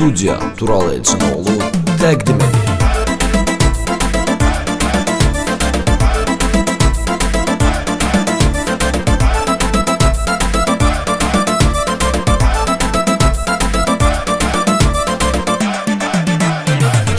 Studiya Tural Elçinoğlu təqdim edir.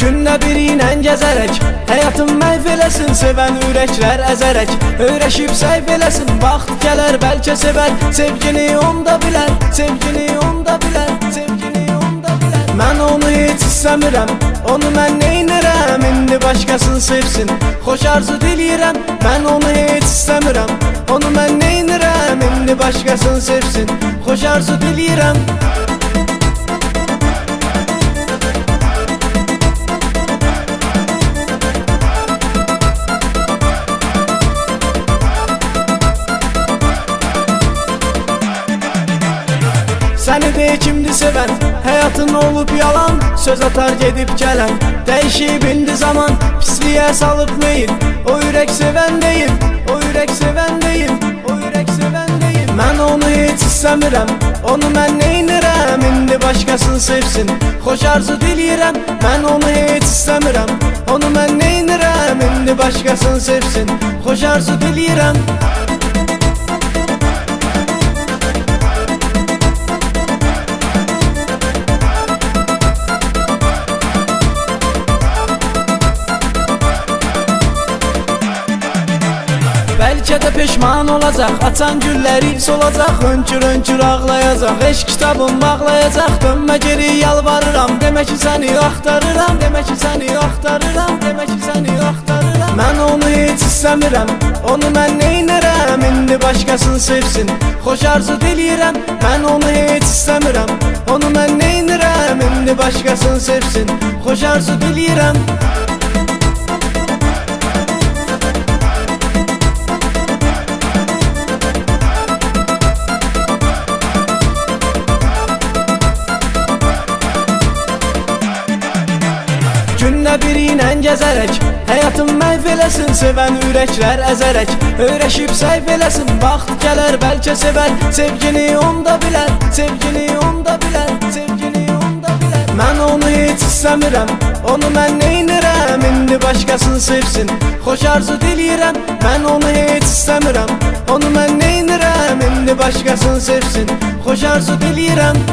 Günlə biriylə gəzərək həyatım məhv eləsin, sevən ürəklər əzərək öyrəşib səhv eləsin, vaxt gələr bəlkə sevər, sevgini onda bilər, sevgini onda bilər, sevgini onda bilər. Mən onu heç istəmirəm, onu mən neynirəm, indi başqasını sevsin, xoş arzu diləyirəm. Mən onu heç istəmirəm, onu mən neynirəm, indi başqasını sevsin, xoş arzu diləyirəm. Səni de kimdi sevən, həyatın olub yalan, söz atar gedib gələn, dəyişib indi zaman, pisliyə salıb meyil, o ürək sevən deyil, o ürək sevən deyil, o ürək sevən deyil. Mən onu heç istəmirəm, onu mən neynirəm, indi başqasını sevsin, xoş arzu diləyirəm. Mən onu heç istəmirəm, onu mən neynirəm, indi başqasını sevsin, xoş arzu diləyirəm. Bəlkə də peşman olacaq, açan gülləri solacaq, hönkür-hönkür ağlayacaq, eşq kitabım bağlayacaq. Dönmə geri yalvarıram, demək ki səni axtarıram, demək ki səni axtarıram, demək ki səni axtarıram. Mən onu heç istəmirəm, onu mən neynirəm, indi başqasını sevsin, xoş arzu diləyirəm. Mən onu heç istəmirəm, onu mən neynirəm, indi başqasını sevsin, xoş arzu diləyirəm. Günlə biriylə gəzərək həyatım məhv eləsin, sevən ürəklər əzərək öyrəşib səhv eləsin, vaxt gələr bəlkə sevər, sevgini onda bilər, sevgini onda bilər, sevgini onda bilər. Mən onu heç istəmirəm, onu mən neynirəm, indi başqasını sevsin, xoş arzu diləyirəm. Mən onu heç istəmirəm, onu mən neynirəm, indi başqasını sevsin, xoş arzu diləyirəm.